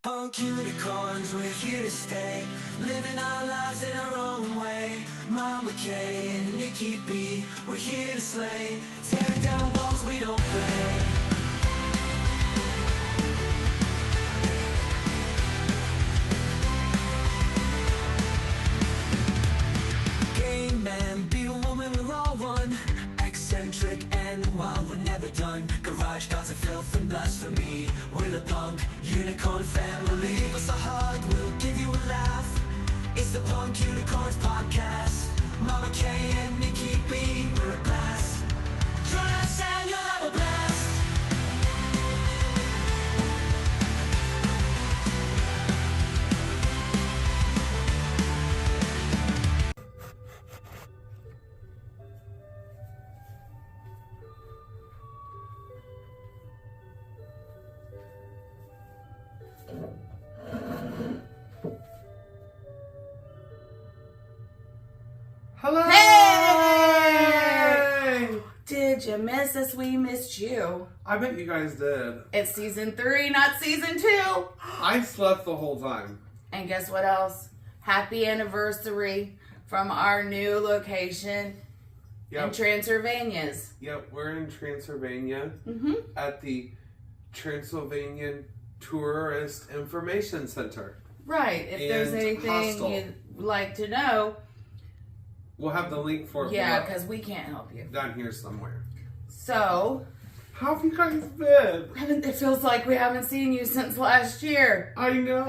Punk unicorns, we're here to stay, living our lives in our own way. Mama K and Nikki B, we're here to slay, tearing down walls we don't play. Gay man, be a woman, we're all one. Eccentric and wild, we're never done. Garage gods of filth and blasphemy. We're the punk unicorn family. Give us a hug, we'll give you a laugh. It's the Punk Unicorns Podcast. Mama K and Nikki B, we're a blast. Join us and you'll have a blast. Hello! Hey! Did you miss us? We missed you. I bet you guys did. It's season 3, not season 2. I slept the whole time. And guess what else? Happy anniversary from our new location in Transylvania's. Yep, we're in Transylvania at the Transylvanian Tourist Information Center. Right. If there's And anything hostel. you'd like to know. We'll have the link for it Yeah, below. because we can't help you. Down here somewhere. So, How have you guys been? it feels like we haven't seen you since last year. I know.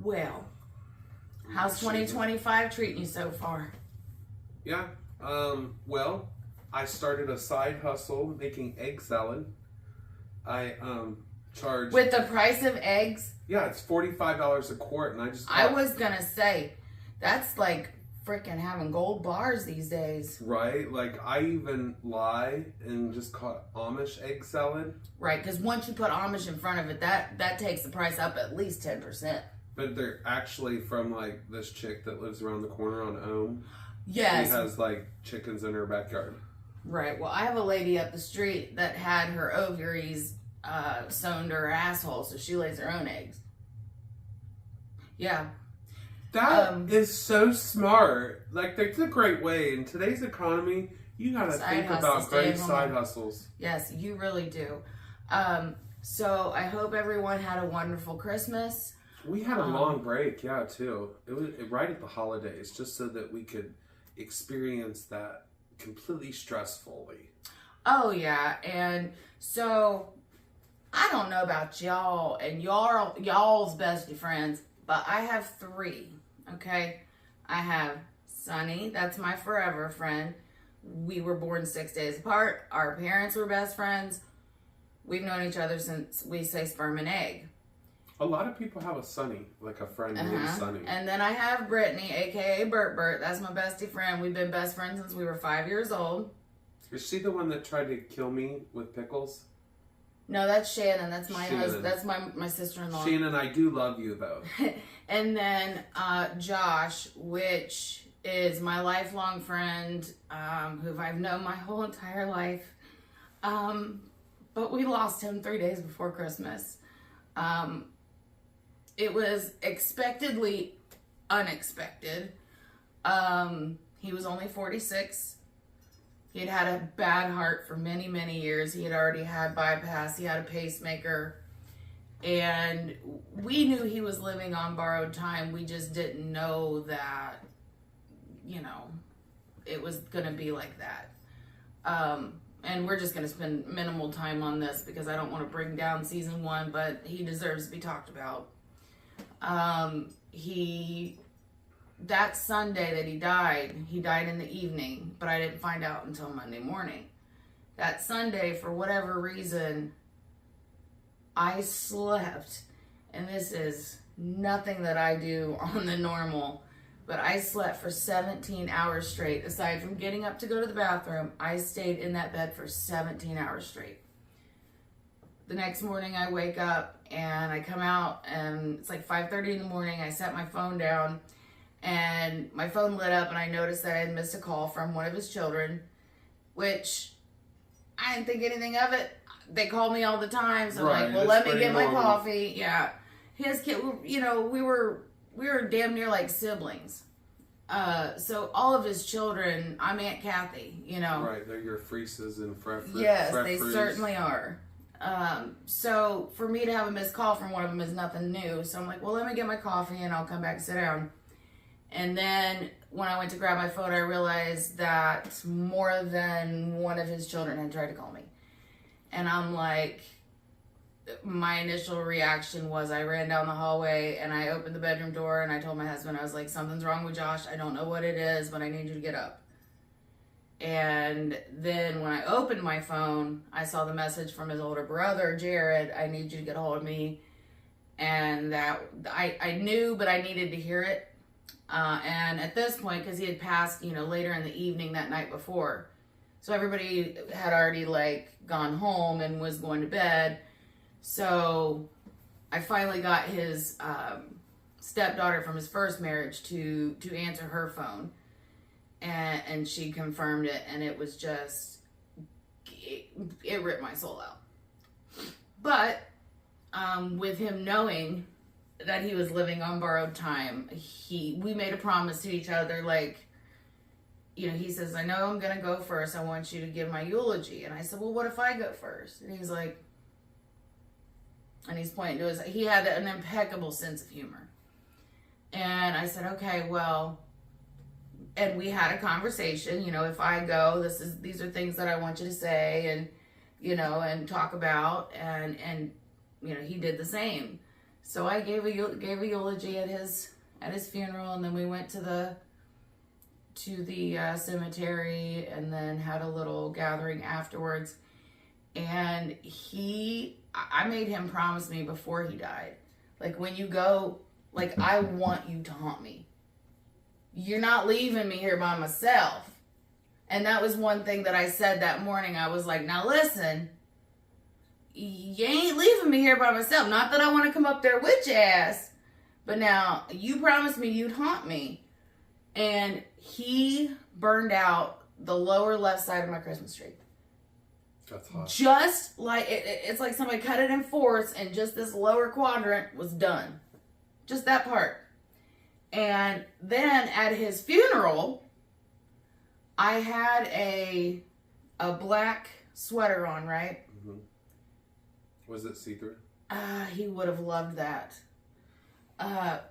Well, how's 2025 treating you so far? Yeah. Well, I started a side hustle making egg salad. I charge. With the price of eggs, Yeah, it's $45 a quart, and I just. I was gonna say, that's like freaking having gold bars these days. Right? Like, I even lie and just call it Amish egg salad. Right, because once you put Amish in front of it, that takes the price up at least 10%. But they're actually from, like, this chick that lives around the corner on Ohm. Yes. She has, like, chickens in her backyard. Right, well, I have a lady up the street that had her ovaries sewn to her asshole, so she lays her own eggs. Yeah. That is so smart. Like, that's a great way. In today's economy, you gotta Side think hustles, about great stay-at-home. side hustles. Yes, you really do. So I hope everyone had a wonderful Christmas. We had a long break, yeah, too. It was right at the holidays, just so that we could experience that completely stressfully. Oh yeah, and so I don't know about y'all and y'all's bestie friends, but I have 3. Okay, I have Sunny, that's my forever friend. We were born 6 days apart. Our parents were best friends. We've known each other since we say sperm and egg. A lot of people have a Sunny, like a friend named Sunny. And then I have Brittany, aka Bert. That's my bestie friend. We've been best friends since we were 5 years old. Is she the one that tried to kill me with pickles? No, that's Shannon. That's my Shannon. husband. That's my sister-in-law. Shannon, I do love you, though. And then Josh, which is my lifelong friend, who I've known my whole entire life. But we lost him 3 days before Christmas. It was expectedly unexpected. He was only 46. He had had a bad heart for many, many years. He had already had bypass. He had a pacemaker. And we knew he was living on borrowed time. We just didn't know that, it was going to be like that. And we're just going to spend minimal time on this because I don't want to bring down season 1, but he deserves to be talked about. That Sunday that he died in the evening, but I didn't find out until Monday morning. That Sunday, for whatever reason, I slept, and this is nothing that I do on the normal, but I slept for 17 hours straight. Aside from getting up to go to the bathroom, I stayed in that bed for 17 hours straight. The next morning I wake up and I come out and it's like 5:30 in the morning. I set my phone down and my phone lit up and I noticed that I had missed a call from one of his children, which I didn't think anything of it. they call me all the time. So Right, I'm like, well, it's let me pretty get my normal. coffee. Yeah. His kid, you know, we were damn near like siblings. So all of his children, I'm Aunt Kathy, you know. Right, they're your Freeses and Yes, they Freffers. certainly are. So for me to have a missed call from one of them is nothing new. So I'm like, well, let me get my coffee and I'll come back and sit down. And then when I went to grab my phone, I realized that more than one of his children had tried to call me. And I'm like, my initial reaction was I ran down the hallway and I opened the bedroom door and I told my husband, I was like, something's wrong with Josh. I don't know what it is, but I need you to get up. And then when I opened my phone, I saw the message from his older brother, Jared, I need you to get a hold of me. And that I knew, but I needed to hear it. And at this point, because he had passed, you know, later in the evening that night before. So everybody had already like gone home and was going to bed. So I finally got his stepdaughter from his first marriage to answer her phone. And she confirmed it, and it was just, it ripped my soul out. But with him knowing that he was living on borrowed time, we made a promise to each other, like, you know, he says, I know I'm going to go first. I want you to give my eulogy. And I said, well, what if I go first? And he's like, and he's pointing to he had an impeccable sense of humor. And I said, okay, well, and we had a conversation, you know, if I go, these are things that I want you to say and, you know, and talk about, and, you know, he did the same. So I gave a eulogy at his funeral, and then we went to the cemetery and then had a little gathering afterwards. And I made him promise me before he died, like, when you go, like, I want you to haunt me. You're not leaving me here by myself. And that was one thing that I said that morning. I was like, now listen, you ain't leaving me here by myself. Not that I want to come up there with your ass, but now you promised me you'd haunt me. And he burned out the lower left side of my Christmas tree. That's hot. Just like, it's like somebody cut it in fourths and just this lower quadrant was done. Just that part. And then at his funeral, I had a black sweater on, right? Mm-hmm. Was it see-through? He would have loved that.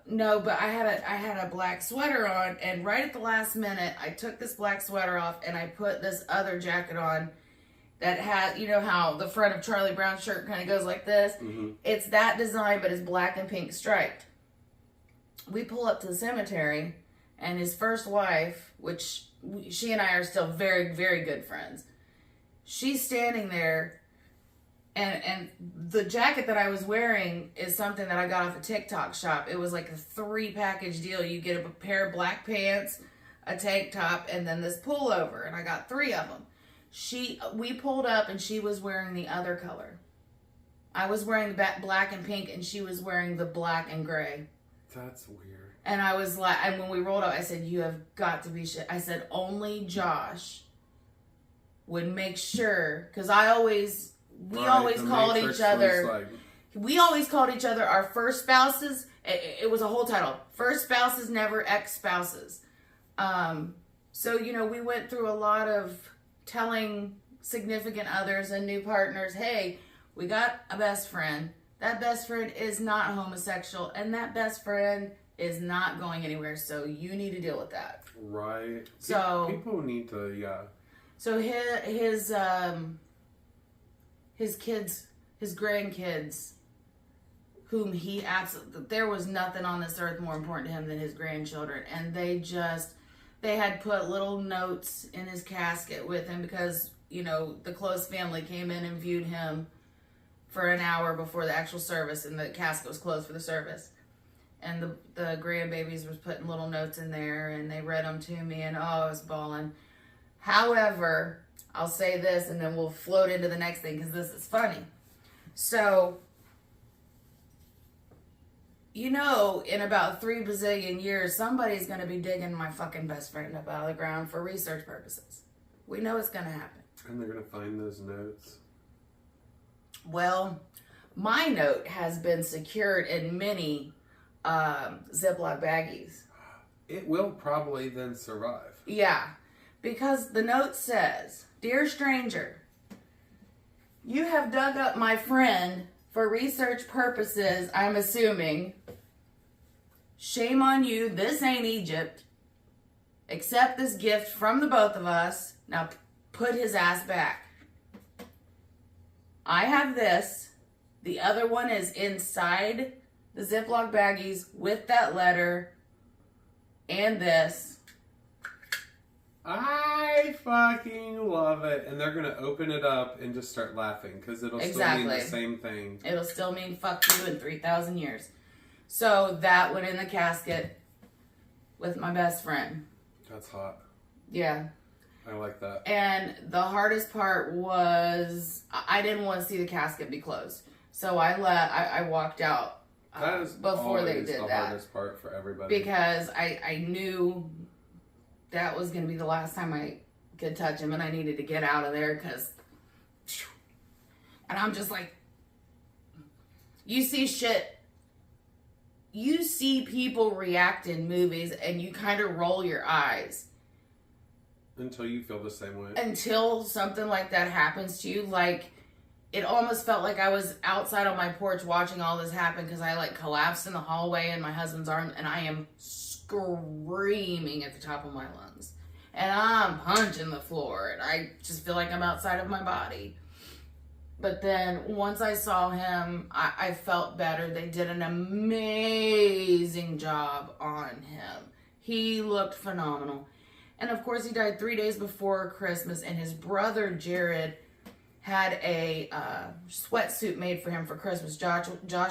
No, but I had a black sweater on, and right at the last minute, I took this black sweater off and I put this other jacket on that had, you know how the front of Charlie Brown's shirt kind of goes like this? Mm-hmm. It's that design, but it's black and pink striped. We pull up to the cemetery, and his first wife, which she and I are still very, very good friends, she's standing there, and the jacket that I was wearing is something that I got off a TikTok shop. It was like a 3-package deal. You get a pair of black pants, a tank top, and then this pullover, and I got 3 of them. We pulled up, and she was wearing the other color. I was wearing the black and pink, and she was wearing the black and gray. That's weird. And I was like, and when we rolled up, I said, you have got to be shit. I said, only Josh would make sure, because we always called each other, we always called each other our first spouses. It was a whole title. First spouses, never ex-spouses. So, you know, we went through a lot of telling significant others and new partners, hey, we got a best friend. That best friend is not homosexual, and that best friend is not going anywhere, so you need to deal with that. Right. So people need to, yeah. So his kids, his grandkids, whom he absolutely, there was nothing on this earth more important to him than his grandchildren, and they had put little notes in his casket with him because, you know, the close family came in and viewed him for an hour before the actual service, and the casket was closed for the service. And the grandbabies was putting little notes in there, and they read them to me, and I was bawling. However, I'll say this, and then we'll float into the next thing, because this is funny. So, you know, in about 3 bazillion years, somebody's going to be digging my fucking best friend up out of the ground for research purposes. We know it's going to happen. And they're going to find those notes. Well, my note has been secured in many Ziploc baggies. It will probably then survive. Yeah, because the note says, "Dear stranger, you have dug up my friend for research purposes, I'm assuming. Shame on you, this ain't Egypt. Accept this gift from the both of us. Now put his ass back. I have this. The other one is inside the Ziploc baggies with that letter and this." I fucking love it. And they're going to open it up and just start laughing because it'll still mean the same thing. It'll still mean fuck you in 3,000 years. So that went in the casket with my best friend. That's hot. Yeah. I like that. And the hardest part was I didn't want to see the casket be closed. So I walked out That is before they always did the that. hardest part for everybody. Because I knew that was going to be the last time I could touch him, and I needed to get out of there because... And I'm just like... You see shit... You see people react in movies, and you kind of roll your eyes. Until you feel the same way. Until something like that happens to you. Like, it almost felt like I was outside on my porch watching all this happen because I, like, collapsed in the hallway in my husband's arms, and I am screaming at the top of my lungs. And I'm punching the floor, and I just feel like I'm outside of my body. But then, once I saw him, I felt better. They did an amazing job on him. He looked phenomenal. And of course, he died 3 days before Christmas, and his brother, Jared, had a sweatsuit made for him for Christmas. Josh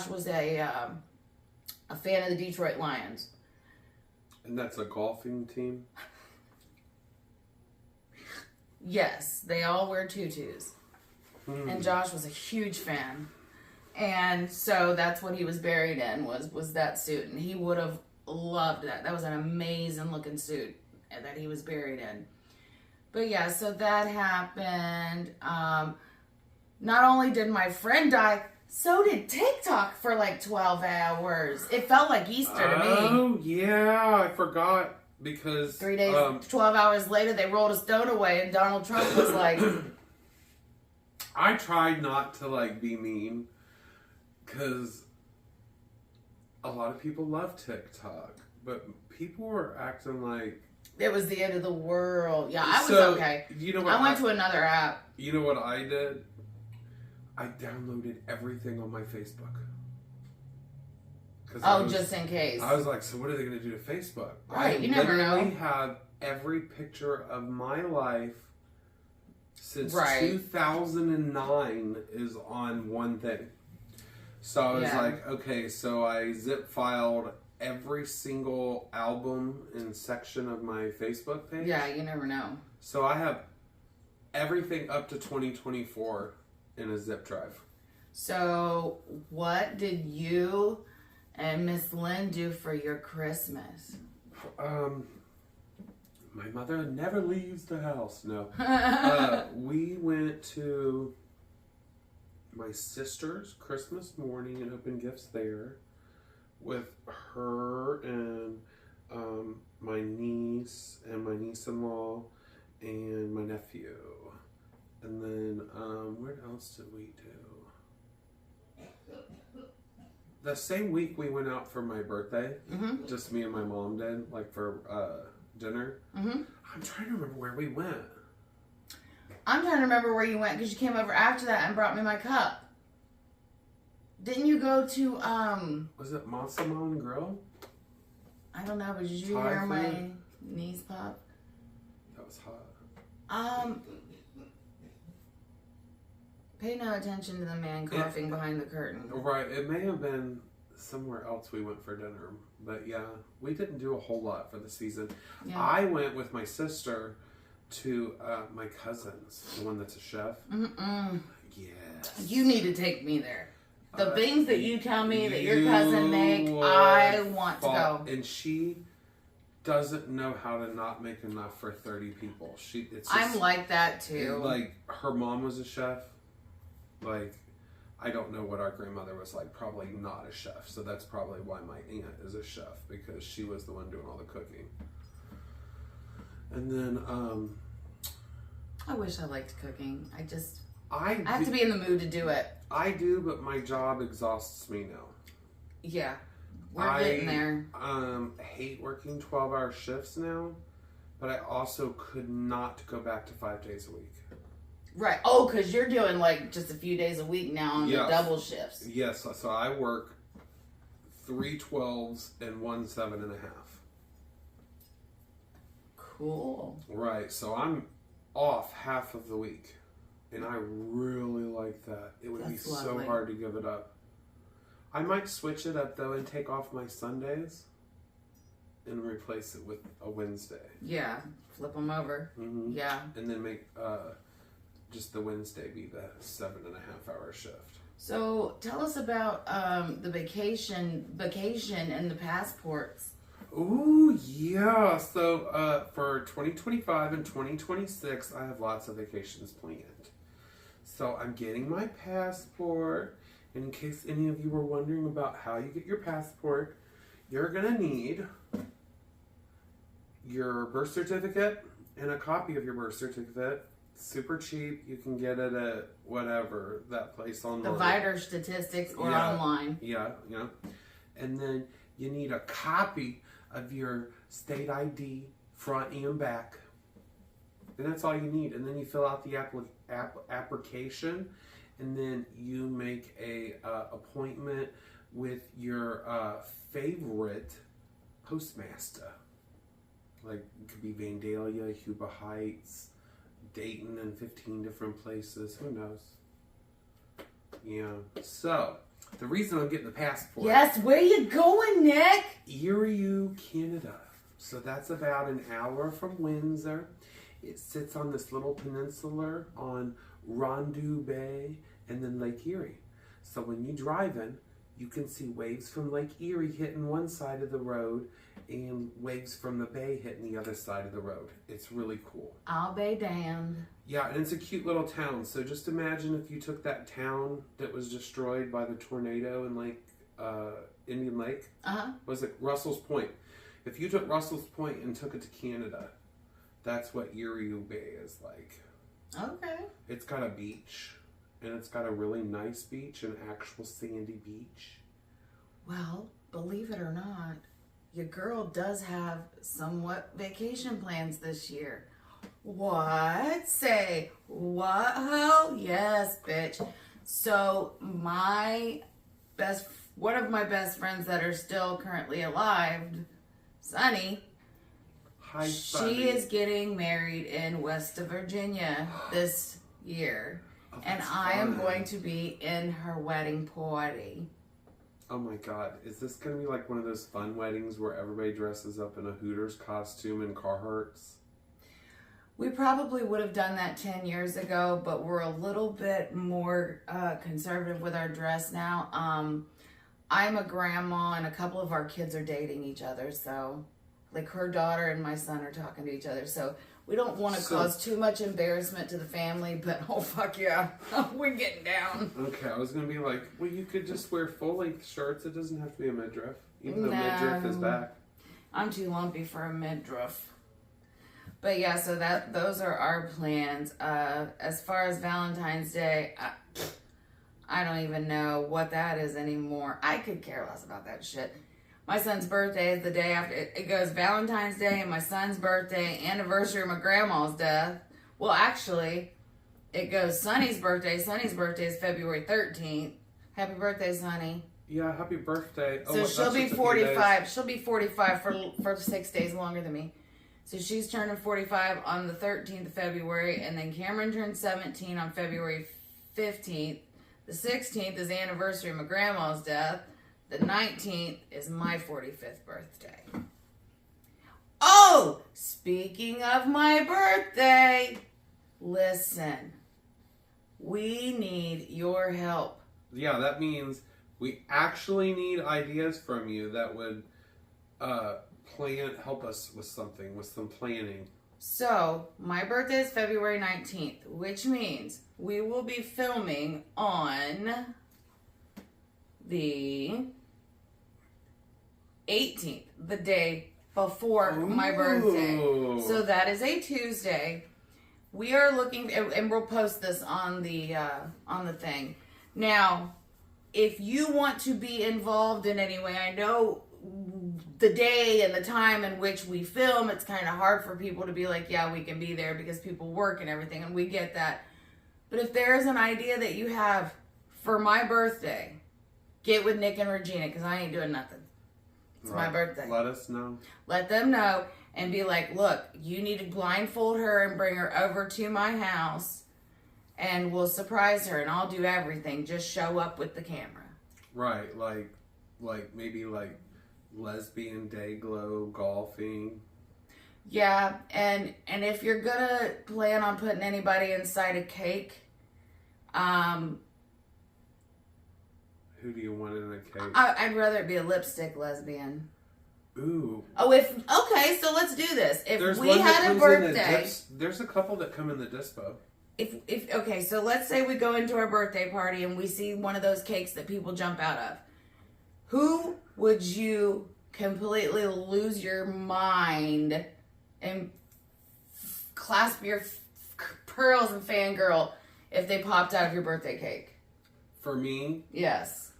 was a fan of the Detroit Lions. And that's a golfing team? Yes, they all wear tutus. And Josh was a huge fan. And so that's what he was buried in, was that suit. And he would have loved that. That was an amazing looking suit that he was buried in. But yeah, so that happened. Not only did my friend die, so did TikTok for like 12 hours. It felt like Easter to me. Oh, yeah. I forgot because... 3 days, 12 hours later, they rolled a stone away and Donald Trump was like... I tried not to, like, be mean because a lot of people love TikTok. But people were acting like... It was the end of the world. Yeah, I was okay. You know what? I went to another app. You know what I did? I downloaded everything on my Facebook. Just in case. I was like, so what are they going to do to Facebook? Right, you never know. I literally have every picture of my life since 2009 is on one thing. So I was like, okay, so I zip filed every single album and section of my Facebook page. Yeah, you never know. So I have everything up to 2024 in a zip drive. So what did you and Miss Lynn do for your Christmas? My mother never leaves the house. No. We went to my sister's Christmas morning and opened gifts there with her and my niece and my niece-in-law and my nephew. And then, what else did we do? The same week we went out for my birthday. Mm-hmm. Just me and my mom did, like for dinner. Mm-hmm. I'm trying to remember where we went. I'm trying to remember where you went because you came over after that and brought me my cup. Didn't you go to, Was it Massaman Grill? I don't know, but did you hear my knees pop? That was hot. Pay no attention to the man coughing behind the curtain. Right, it may have been somewhere else we went for dinner. But yeah, we didn't do a whole lot for the season. Yeah. I went with my sister to my cousin's, the one that's a chef. Mm-mm. Yes. You need to take me there. The things that you tell me that your cousin make, I want to go. And she doesn't know how to not make enough for 30 people. I'm like that too. Like, her mom was a chef. Like, I don't know what our grandmother was like. Probably not a chef. So that's probably why my aunt is a chef, because she was the one doing all the cooking. And then, I wish I liked cooking. I have to be in the mood to do it. I do, but my job exhausts me now. Yeah. We're getting there. I hate working 12-hour shifts now, but I also could not go back to 5 days a week. Right. Oh, because you're doing like just a few days a week now on the double shifts. Yes. So I work 3 12s and 1 7.5. Cool. Right. So I'm off half of the week, and I really like that. It would be so hard to give it up. I might switch it up though and take off my Sundays and replace it with a Wednesday. Yeah. Flip them over. Mm-hmm. Yeah. And then make just the Wednesday be the 7.5 hour shift. So tell us about the vacation and the passports. Ooh, yeah. So for 2025 and 2026, I have lots of vacations planned. So I'm getting my passport. In case any of you were wondering about how you get your passport, you're going to need your birth certificate and a copy of your birth certificate. Super cheap. You can get it at whatever, that place online. The Vider Statistics or online. Yeah. And then you need a copy of your state ID, front and back. And that's all you need. And then you fill out the application, and then you make a appointment with your favorite postmaster. Like, it could be Vandalia, Yuba Heights, Dayton, and 15 different places. Who knows? Yeah. So, the reason I'm getting the passport. Yes, where you going, Nick? Erie, Canada. So that's about an hour from Windsor. It sits on this little peninsula on Rondeau Bay and then Lake Erie. So when you drive in, you can see waves from Lake Erie hitting one side of the road and waves from the bay hitting the other side of the road. It's really cool. I'll be damned. Yeah, and it's a cute little town. So just imagine if you took that town that was destroyed by the tornado in Indian Lake. Was it Russell's Point? If you took Russell's Point and took it to Canada, that's what Erie Bay is like. Okay. It's got a beach, and it's got a really nice beach, an actual sandy beach. Well, believe it or not, your girl does have somewhat vacation plans this year. What? Say what? Ho? Yes, bitch. So one of my best friends that are still currently alive, Sunny. Hi, Sunny. She is getting married in West Virginia this year. Oh, and I am going to be in her wedding party. Oh my God. Is this going to be like one of those fun weddings where everybody dresses up in a Hooters costume and Carhartts? We probably would have done that 10 years ago, but we're a little bit more conservative with our dress now. I'm a grandma and a couple of our kids are dating each other. So like her daughter and my son are talking to each other. So we don't want to cause too much embarrassment to the family, but oh fuck yeah, we're getting down. Okay, I was going to be like, well, you could just wear full-length shirts. It doesn't have to be a midriff, even though midriff is back. I'm too lumpy for a midriff. But yeah, so those are our plans. As far as Valentine's Day, I don't even know what that is anymore. I could care less about that shit. My son's birthday is the day after. It goes Valentine's Day and my son's birthday, anniversary of my grandma's death. Well, actually, it goes Sonny's birthday. Sonny's birthday is February 13th. Happy birthday, Sonny. Yeah, happy birthday. So she'll be 45. She'll be 45 for 6 days longer than me. So she's turning 45 on the 13th of February, and then Cameron turns 17 on February 15th. The 16th is the anniversary of my grandma's death. The 19th is my 45th birthday. Oh, speaking of my birthday, listen, we need your help. Yeah, that means we actually need ideas from you that would help us with something, with some planning. So, my birthday is February 19th, which means we will be filming on the 18th, the day before my birthday. So that is a Tuesday. We are looking, and we'll post this on the thing. Now, if you want to be involved in any way, I know the day and the time in which we film, it's kind of hard for people to be like, yeah, we can be there because people work and everything, and we get that. But if there's an idea that you have for my birthday, get with Nick and Regina, because I ain't doing nothing. It's my birthday. Let us know. Let them know and be like, look, you need to blindfold her and bring her over to my house and we'll surprise her and I'll do everything. Just show up with the camera. Right, like maybe like lesbian day glow golfing. Yeah, and if you're gonna plan on putting anybody inside a cake, who do you want in a cake? I'd rather it be a lipstick lesbian. Ooh. Oh, okay, so let's do this. If There's we one that had a comes birthday, there's a couple that come in the dispo. if okay, so let's say we go into our birthday party and we see one of those cakes that people jump out of. Who would you completely lose your mind and clasp your pearls and fangirl if they popped out of your birthday cake? For me, Yes.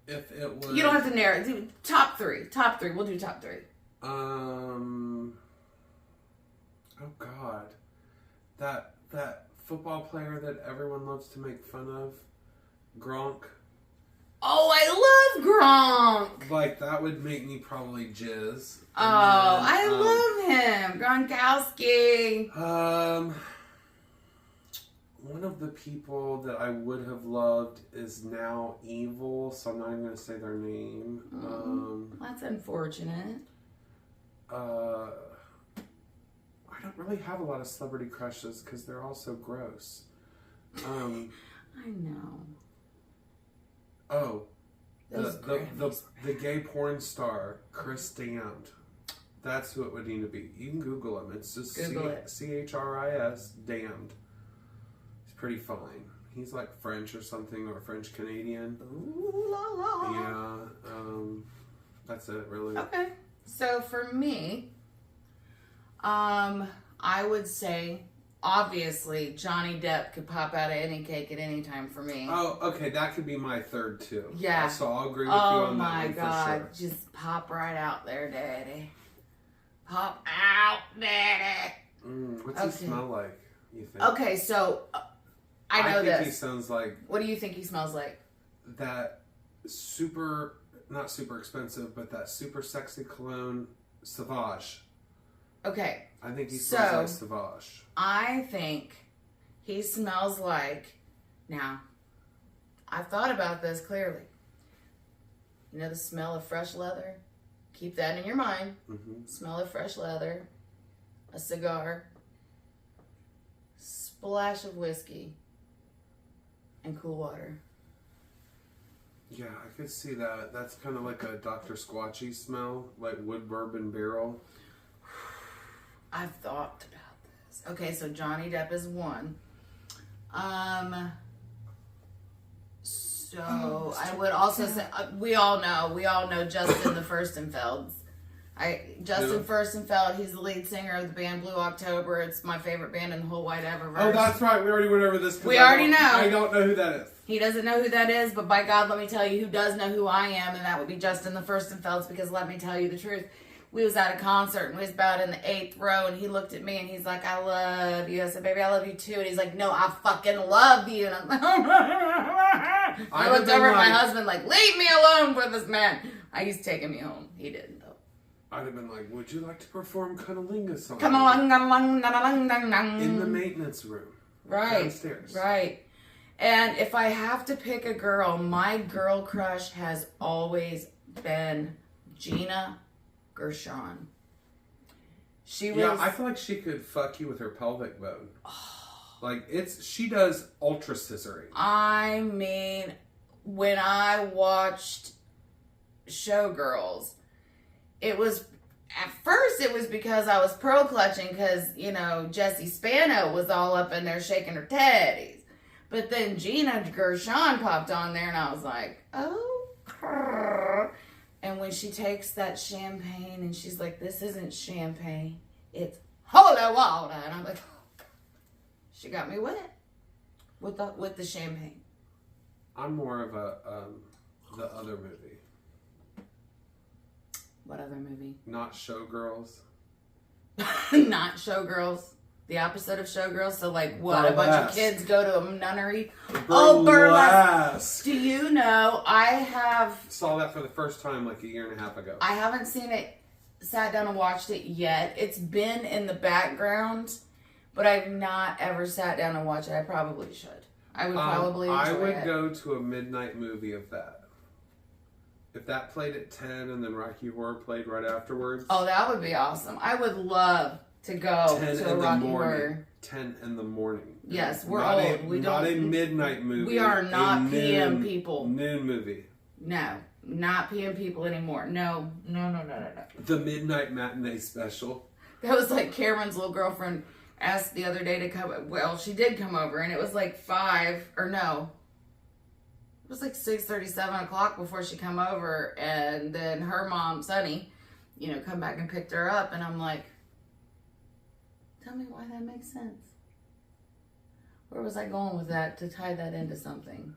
if it was, You don't have to narrow it. Do top three. Top three. We'll do top three. Oh God, that football player that everyone loves to make fun of, Gronk. Oh, I love Gronk. Like that would make me probably jizz. Oh, I love him, Gronkowski. One of the people that I would have loved is now evil, so I'm not even going to say their name. That's unfortunate. I don't really have a lot of celebrity crushes because they're all so gross. I know. Oh, Those the gay porn star, Chris Damned. That's who it would need to be. You can Google him. It's just Google it. CHRIS, Damned. He's pretty fine. He's like French or something, or French Canadian. Ooh la la. Yeah, that's it, really. Okay. So for me, I would say, obviously, Johnny Depp could pop out of any cake at any time for me. Oh, okay, that could be my third too. Yeah. So I'll agree with you on that my one God. for sure. Just pop right out there, Daddy. Pop out, Daddy. What's he smell like, you think? Okay, so I know think this. he sounds like What do you think he smells like? that super, not super expensive, but that super sexy cologne, Sauvage. Okay. I think he smells like Sauvage. I think he smells like, now, I've thought about this clearly. You know the smell of fresh leather? Keep that in your mind. Mm-hmm. Smell of fresh leather, a cigar, splash of whiskey, and cool water. Yeah, I could see that. That's kind of like a Dr. Squatchy smell, like wood bourbon barrel. I've thought about this. Okay, so Johnny Depp is one. So I would also say we all know Justin the Furstenfelds. Justin Furstenfeld, he's the lead singer of the band Blue October. It's my favorite band in the whole wide Eververse. Oh, that's right. We already went over this. We already know. I don't know who that is. He doesn't know who that is, but by God, let me tell you who does know who I am, and that would be Justin the Furstenfelds, because let me tell you the truth. We was at a concert, and we was about in the 8th row, and he looked at me, and he's like, I love you. I said, baby, I love you too. And he's like, no, I fucking love you. And I'm like, I looked over at my husband like, leave me alone with this man. He's taking me home. He didn't, though. I'd have been like, would you like to perform Cunnilingus song? Come on. In the maintenance room. Right. Downstairs. Right. And if I have to pick a girl, my girl crush has always been Gina Gershon. She was. Yeah, I feel like she could fuck you with her pelvic bone. Like she does ultra scissoring. I mean, when I watched Showgirls, it was because I was pro clutching because Jessie Spano was all up in there shaking her teddies. But then Gina Gershon popped on there, and I was like, oh. And when she takes that champagne, and she's like, this isn't champagne, it's holy water. And I'm like, oh, she got me wet with the champagne. I'm more of a the other movie, What other movie? not Showgirls. Not Showgirls. The opposite of Showgirls. So like what? A bunch of Burlesque. kids go to a nunnery. Oh, burlesque. Do you know I Saw that for the first time like a year and a half ago. I haven't seen it, sat down and watched it yet. It's been in the background, but I've not ever sat down and watched it. I probably should. I would probably enjoy I would it. go to a midnight movie of that. If that played at 10 and then Rocky Horror played right afterwards. Oh, that would be awesome. I would love to go 10 to a in the Rocky morning. Horror. 10 in the morning. Yes, we're not old. We not don't. a midnight movie. We are not a PM noon- people. Noon movie. No, not PM people anymore. No. The midnight matinee special. That was like Cameron's little girlfriend asked the other day to come. Well, she did come over, and it was like 5 or no. It was like 6:30, 7 o'clock before she come over, and then her mom, Sunny, come back and picked her up, and I'm like, tell me why that makes sense. Where was I going with that to tie that into something?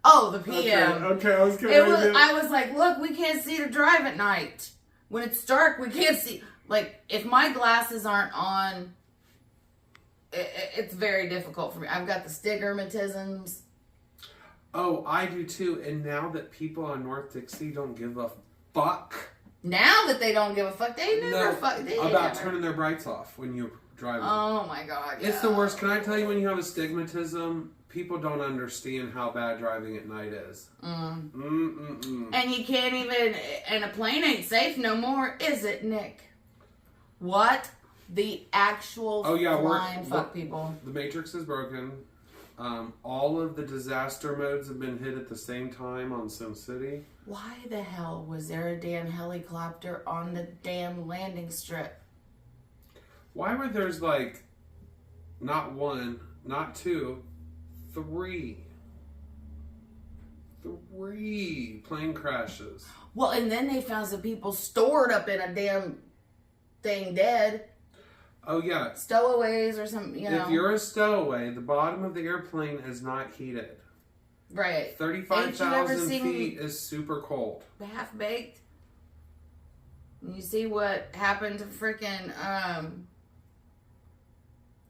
Oh, the PM. Okay, I was going I was like, look, we can't see to drive at night. When it's dark, we can't see. Like, if my glasses aren't on, it's very difficult for me. I've got the stigmatisms. Oh, I do too. And now that people on North Dixie don't give a fuck. Now that they don't give a fuck, they never fuck. They about never. turning their brights off when you're driving. Oh my God. It's the worst. Can I tell you, when you have astigmatism, people don't understand how bad driving at night is. And you can't even, and a plane ain't safe no more, is it, Nick? What the actual flying fuck people? The Matrix is broken. All of the disaster modes have been hit at the same time on SimCity. Why the hell was there a damn helicopter on the damn landing strip? Why were there's like not one, not two, three plane crashes? Well, and then they found some people stored up in a damn thing dead. Oh yeah. Stowaways or something, If you're a stowaway, the bottom of the airplane is not heated. Right. 35,000 feet is super cold. Half baked. You see what happened to freaking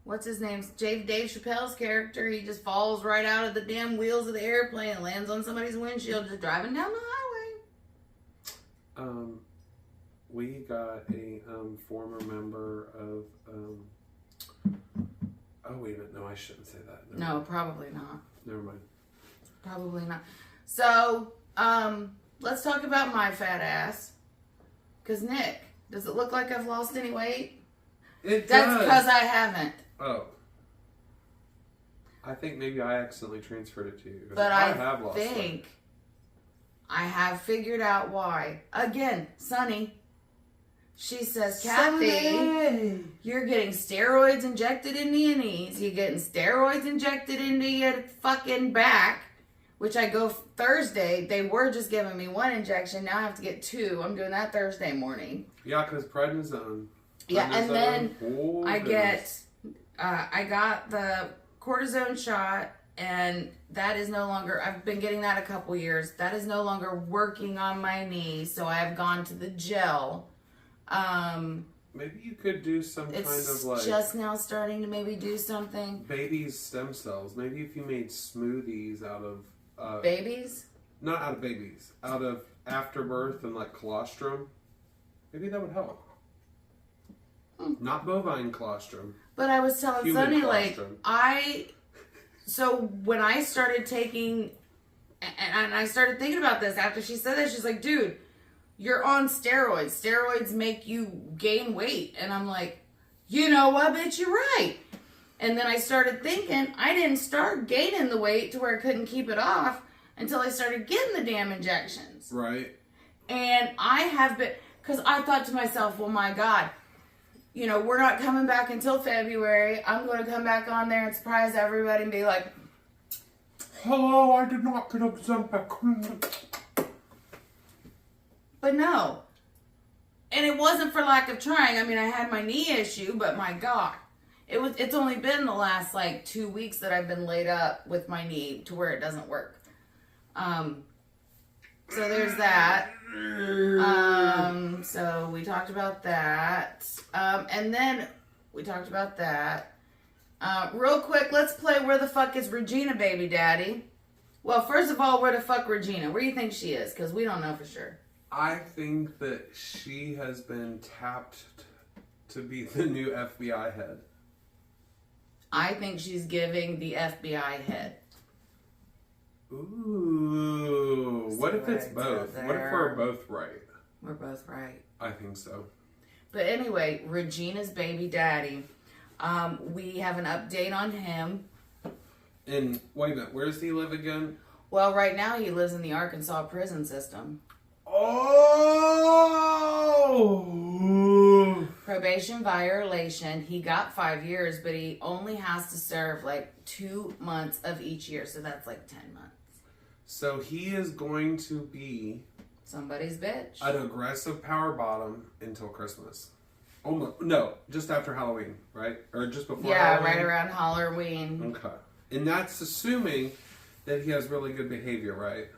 what's his name? Dave Chappelle's character. He just falls right out of the damn wheels of the airplane and lands on somebody's windshield just driving down the highway. We got a former member of oh wait a minute, no, I shouldn't say that. No, probably not. Never mind. Probably not. So, let's talk about my fat ass. Cause Nick, does it look like I've lost any weight? It That's does. because I haven't. Oh. I think maybe I accidentally transferred it to you. But I have lost weight. think I have figured out why. Again, Sunny. She says, Kathy, you're getting steroids injected into your knees. You're getting steroids injected into your fucking back. Which I go Thursday. They were just giving me 1 injection. Now I have to get 2. I'm doing that Thursday morning. Yeah, because prednisone. Yeah, and then I goodness. I got the cortisone shot, and that is no longer, I've been getting that a couple years. That is no longer working on my knee, so I have gone to the gel. Maybe you could do some kind of like just now starting to maybe do something. baby's stem cells. Maybe if you made smoothies out of Babies? not out of babies, out of afterbirth and like colostrum, maybe that would help. Not bovine colostrum. But I was telling Human Sunny, like, colostrum. so when I started taking, and I started thinking about this after she said that, she's like, dude, you're on steroids. Steroids make you gain weight. And I'm like, you know what, bitch, you're right. And then I started thinking, I didn't start gaining the weight to where I couldn't keep it off until I started getting the damn injections. Right. And I have been, because I thought to myself, well, my God, we're not coming back until February. I'm going to come back on there and surprise everybody and be like, hello, I did not get Ozempic. But no. And it wasn't for lack of trying. I mean, I had my knee issue, but my God. It's only been the last like 2 weeks that I've been laid up with my knee to where it doesn't work. So there's that. So we talked about that. And then we talked about that. Real quick, let's play Where the Fuck is Regina, Baby Daddy? Well, first of all, where the fuck Regina? Where do you think she is? Because we don't know for sure. I think that she has been tapped to be the new FBI head. I think she's giving the FBI head. Ooh. What if it's Right both? there. What if we're both right? We're both right. I think so. But anyway, Regina's baby daddy. We have an update on him. And wait a minute, where does he live again? Well, right now he lives in the Arkansas prison system. Oh! Probation violation. He got 5 years, but he only has to serve like 2 months of each year. So that's like 10 months. So he is going to be Somebody's bitch. an aggressive power bottom until Christmas. Oh no, just after Halloween, right? Or just before Yeah, Halloween? right around Halloween. Okay. And that's assuming that he has really good behavior, right?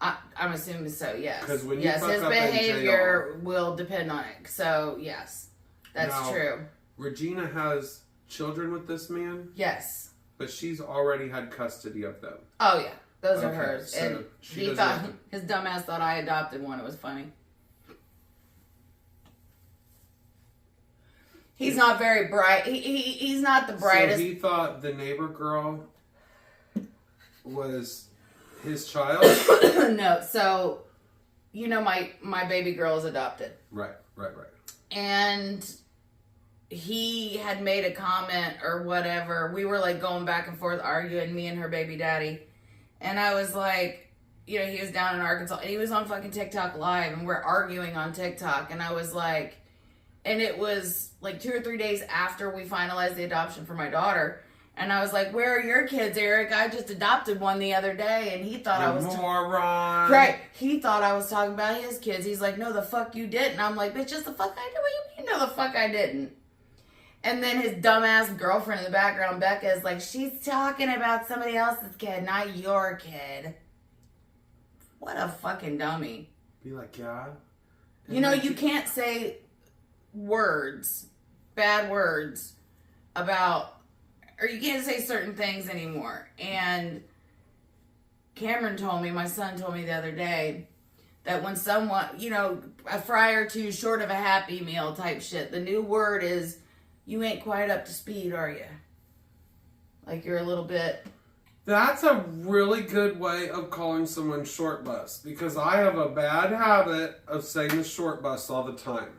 I'm assuming so, yes. 'Cause when you yes, fuck his up in behavior will depend on it. So, yes. That's Now, true. Regina has children with this man, Yes. but she's already had custody of them. Oh, yeah. Those are Okay, hers. so And she he doesn't thought, have to- his dumbass thought I adopted one. It was funny. He's not very bright. He's not the brightest. So he thought the neighbor girl was his child? No, so, you know, my baby girl is adopted. Right. And he had made a comment or whatever. We were like going back and forth arguing, me and her baby daddy. And I was like, you know, he was down in Arkansas. And he was on fucking TikTok live and we're arguing on TikTok. And I was like, and it was like 2 or 3 days after we finalized the adoption for my daughter. And I was like, where are your kids, Eric? I just adopted one the other day. And he thought I was... moron. Right. He thought I was talking about his kids. He's like, no, the fuck you didn't. I'm like, bitch, just the fuck I did. What you mean, no, the fuck I didn't? And then his dumbass girlfriend in the background, Becca, is like, she's talking about somebody else's kid, not your kid. What a fucking dummy. Be like, yeah. You know, you can't say words, bad words, about... Or you can't say certain things anymore. And Cameron told me, my son told me the other day, that when someone, you know, a fry or two short of a Happy Meal type shit, the new word is, you ain't quite up to speed, are you? Like you're a little bit... That's a really good way of calling someone short bus. Because I have a bad habit of saying the short bus all the time.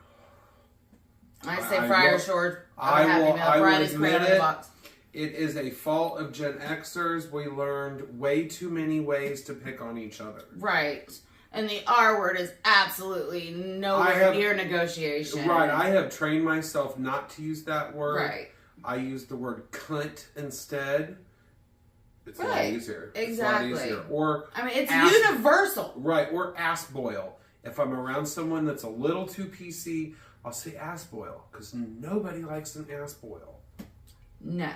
I say fry or short of a Happy Meal, I fry will this crate admit on the it. box. It is a fault of Gen Xers. We learned way too many ways to pick on each other. Right. And the R word is absolutely nowhere near negotiation. Right. I have trained myself not to use that word. Right. I use the word cunt instead. It's a lot Right. easier. Exactly. It's a lot easier. Or I mean, it's universal. Right. Or ass boil. If I'm around someone that's a little too PC, I'll say ass boil. Because nobody likes an ass boil. No.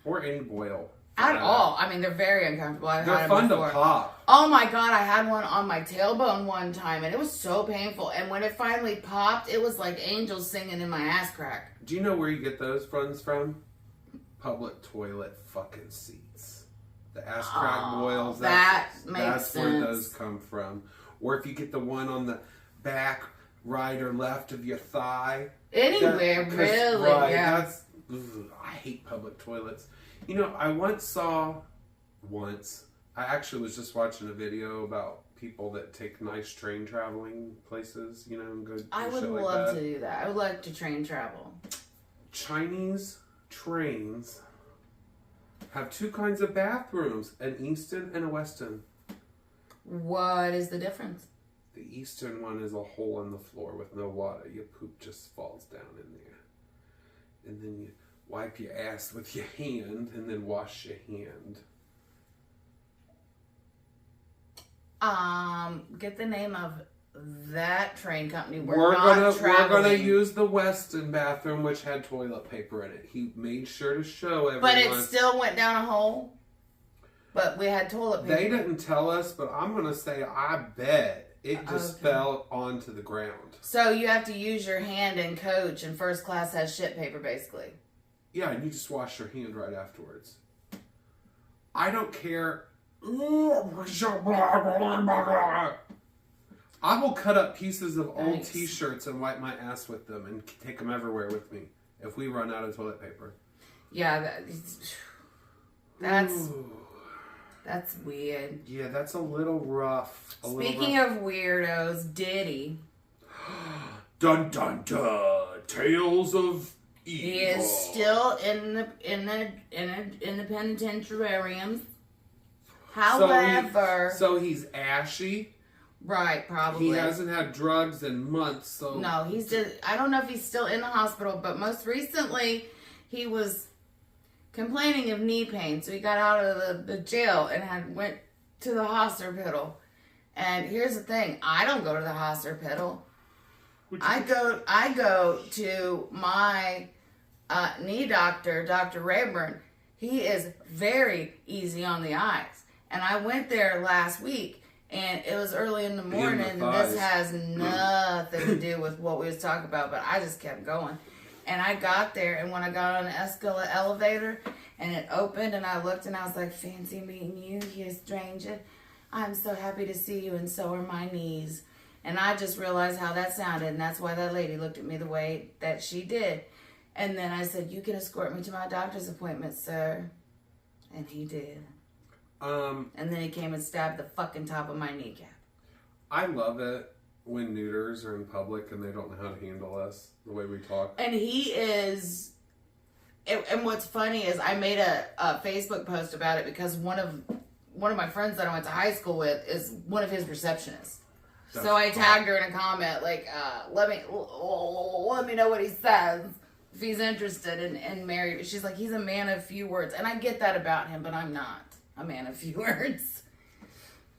Or any boil. At all. I mean, they're very uncomfortable. I've They're had fun them to before. pop. Oh my God, I had one on my tailbone one time and it was so painful. And when it finally popped, it was like angels singing in my ass crack. Do you know where you get those funds from? Public toilet fucking seats. The ass crack boils. that makes that's where sense. those come from. Or if you get the one on the back, right or left of your thigh. Anywhere, 'cause, really, right, yeah. That's, I hate public toilets. You know, I actually was just watching a video about people that take nice train traveling places, you know, and go do I would shit like love that. to do that. I would like to train travel. Chinese trains have two kinds of bathrooms, an Easton and a Weston. What is the difference? The Eastern one is a hole in the floor with no water. Your poop just falls down in there. And then you wipe your ass with your hand and then wash your hand. Get the name of that train company. We're gonna use the Weston bathroom, which had toilet paper in it. He made sure to show everyone. But it still went down a hole. But we had toilet paper. They didn't tell us, but I'm gonna say I bet it just fell onto the ground. So you have to use your hand in coach, and first class has shit paper, basically. Yeah, and you just wash your hand right afterwards. I don't care. I will cut up pieces of old t-shirts and wipe my ass with them and take them everywhere with me if we run out of toilet paper. Yeah, that's weird. Yeah, that's a little rough. Speaking of weirdos, Diddy. Dun dun dun! Tales of Evil. He is still in the penitentiariums. However, so he's ashy. Right, probably. He hasn't had drugs in months, so no, he's just. I don't know if he's still in the hospital, but most recently he was complaining of knee pain, so he got out of the jail and went to the hospital. And here's the thing: I don't go to the hospital. I go to my knee doctor, Dr. Rayburn. He is very easy on the eyes. And I went there last week, and it was early in the morning, and this has nothing to do with what we was talking about, but I just kept going. And I got there, and when I got on the elevator, and it opened, and I looked, and I was like, fancy meeting you, you stranger. I'm so happy to see you, and so are my knees. And I just realized how that sounded, and that's why that lady looked at me the way that she did. And then I said, you can escort me to my doctor's appointment, sir. And he did. And then he came and stabbed the fucking top of my kneecap. I love it when neuters are in public and they don't know how to handle us, the way we talk. And he is... And what's funny is I made a Facebook post about it because one of my friends that I went to high school with is one of his receptionists. That's so I tagged her in a comment, like, let me know what he says. If he's interested in married. She's like, he's a man of few words. And I get that about him, but I'm not a man of few words.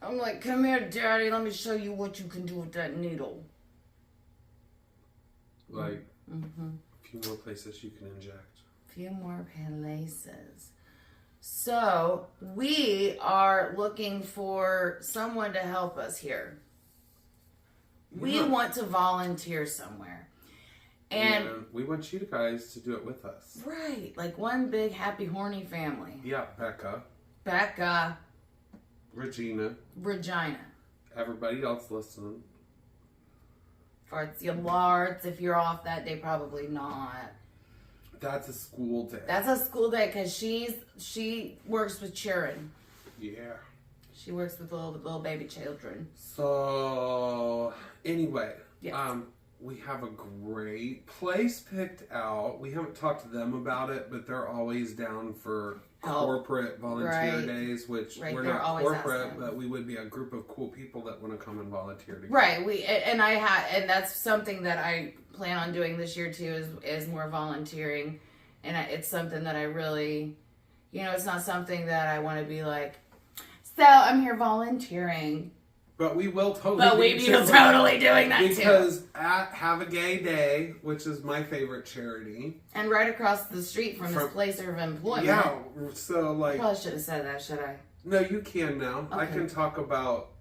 I'm like, come here, daddy. Let me show you what you can do with that needle. Like, a few more places you can inject. A few more places. So, we are looking for someone to help us here. Yeah. We want to volunteer somewhere. And we want you guys to do it with us. Right. Like one big happy horny family. Yeah, Becca. Regina. Everybody else listening. Farts, you larts. If you're off that day, probably not. That's a school day. That's a school day because she works with children. Yeah. She works with little baby children. So, anyway. Yes. We have a great place picked out. We haven't talked to them about it, but they're always down for corporate volunteer days, which we're not corporate, but we would be a group of cool people that want to come and volunteer together. Right. And that's something that I plan on doing this year too is more volunteering, and it's something that I really, it's not something that I want to be like, so I'm here volunteering. But we will totally. But we be totally doing that because too. Because at Have a Gay Day, which is my favorite charity, and right across the street from his place of employment. Yeah, so like. I probably should have said that, should I? No, you can now. Okay. I can talk about.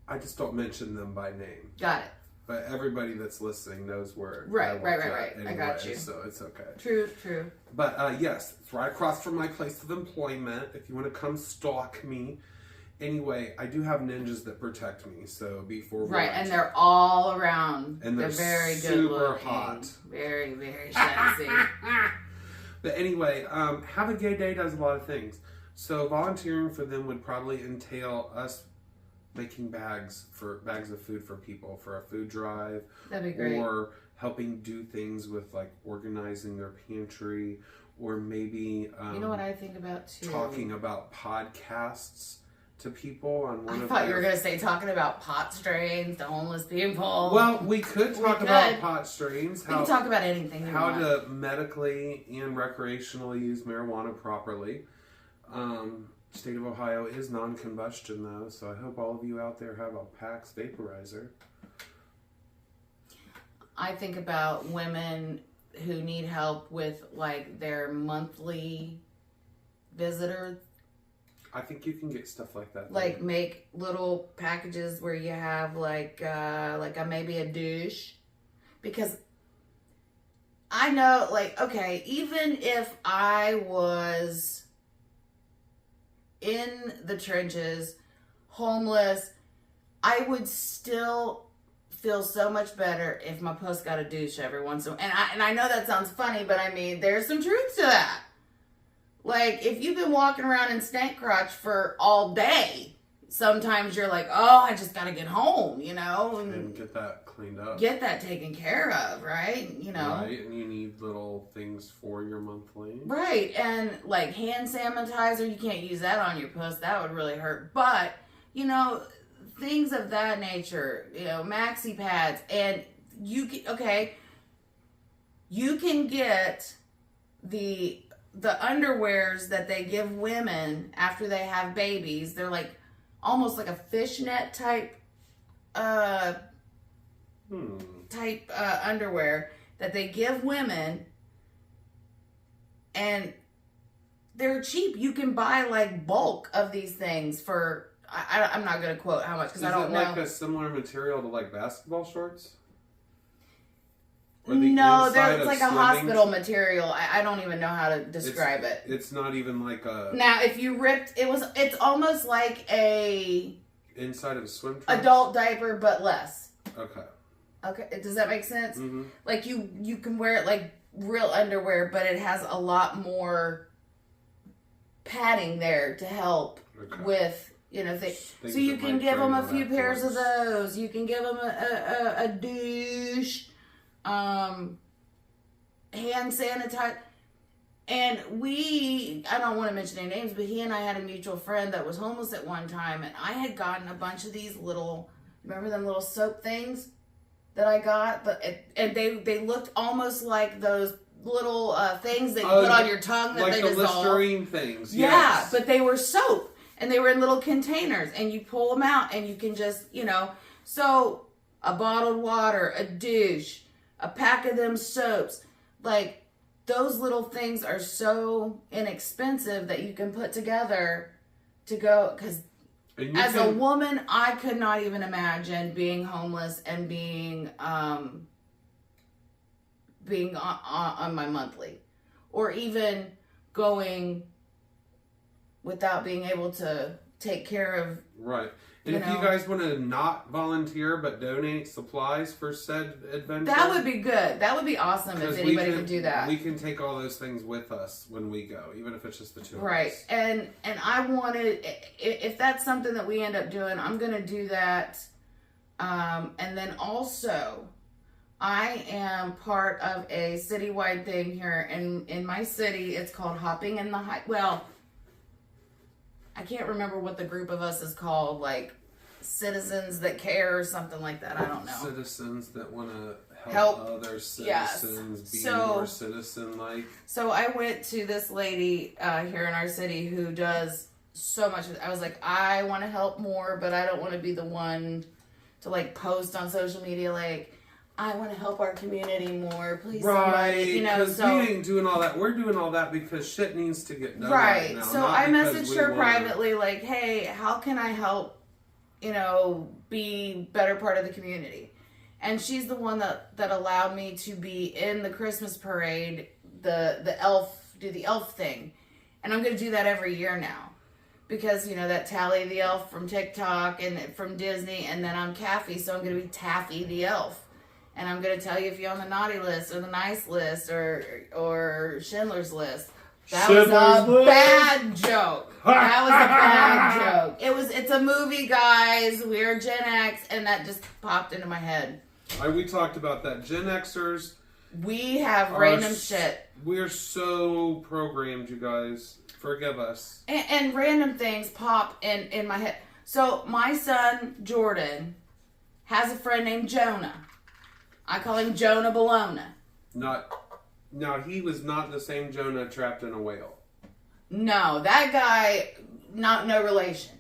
I just don't mention them by name. Got it. But everybody that's listening knows where. Right. Anyway, I got you. So it's okay. True. But yes, it's right across from my place of employment. If you want to come stalk me. Anyway, I do have ninjas that protect me, so be forewarned. Right, and they're all around. And they're very super good looking. hot. Very, very sexy. But anyway, Have a Gay Day does a lot of things. So volunteering for them would probably entail us making bags of food for people for a food drive. That'd be great. Or helping do things with like organizing their pantry, or maybe you know what I think about too? Talking about podcasts to people on one I thought you were going to say talking about pot strains to homeless people. Well, we could talk about pot strains. We can talk about anything you want. To medically and recreationally use marijuana properly. State of Ohio is non-combustion though, so I hope all of you out there have a PAX vaporizer. I think about women who need help with like their monthly visitor. I think you can get stuff like that. Like make little packages where you have like maybe a douche, because I know, like, okay, even if I was in the trenches, homeless, I would still feel so much better if my puss got a douche every once in a while. And I know that sounds funny, but I mean, there's some truth to that. Like, if you've been walking around in stank crotch for all day, sometimes you're like, oh, I just gotta get home, you know? And get that cleaned up. Get that taken care of, right? You know? Right, and you need little things for your monthly. Right, and like hand sanitizer, you can't use that on your puss. That would really hurt. But, you know, things of that nature, you know, maxi pads, and you can, you can get the underwears that they give women after they have babies. They're like almost like a fishnet type underwear that they give women, and they're cheap. You can buy like bulk of these things for I'm not going to quote how much because I don't know. Is it like a similar material to like basketball shorts? No, it's like a hospital material. I don't even know how to describe it. It's not even like a... Now, if you ripped... It's almost like a... Inside of a swim trunks? Adult diaper, but less. Okay. Okay, does that make sense? Mm-hmm. Like, you can wear it like real underwear, but it has a lot more padding there to help with... You know, so you can give them a few pairs of those. You can give them a douche, hand sanitizer. And I don't want to mention any names, but he and I had a mutual friend that was homeless at one time, and I had gotten a bunch of these little, remember them little soap things that I got? And they looked almost like those little things that you put on your tongue that like they the dissolve. Listerine things. Yeah, yes. But they were soap. And they were in little containers, and you pull them out, and you can just, you know. So, a bottled water, a douche, a pack of them soaps. Like, those little things are so inexpensive that you can put together to go. Because as a woman, I could not even imagine being homeless and being on my monthly. Or even going... without being able to take care of... Right. And if you guys want to not volunteer but donate supplies for said adventure... That would be good. That would be awesome if anybody could do that. We can take all those things with us when we go, even if it's just the two of us. Right. And I wanted... If that's something that we end up doing, I'm going to do that. And then also... I am part of a citywide thing here in my city. It's called Hopping in the High... Well... I can't remember what the group of us is called, like Citizens That Care or something like that. I don't know. Citizens that want to help other citizens be more citizen-like. So I went to this lady here in our city who does so much. I was like, I want to help more, but I don't want to be the one to like post on social media like, I want to help our community more. Please, somebody. You know, because we ain't doing all that. We're doing all that because shit needs to get done right now. So I messaged her privately, like, hey, how can I help, you know, be better part of the community? And she's the one that allowed me to be in the Christmas parade, the elf, do the elf thing. And I'm going to do that every year now. Because, you know, that Tally the elf from TikTok and from Disney, and then I'm Caffey, so I'm going to be Taffy the elf. And I'm going to tell you if you're on the naughty list or the nice list or Schindler's List. That was a bad joke. That was a bad joke. It's a movie, guys. We're Gen X, and that just popped into my head. We talked about that. Gen Xers. We have random shit. We're so programmed, you guys. Forgive us. And random things pop in my head. So my son, Jordan, has a friend named Jonah. I call him Jonah Bologna. Now, he was not the same Jonah trapped in a whale. No, that guy no relation.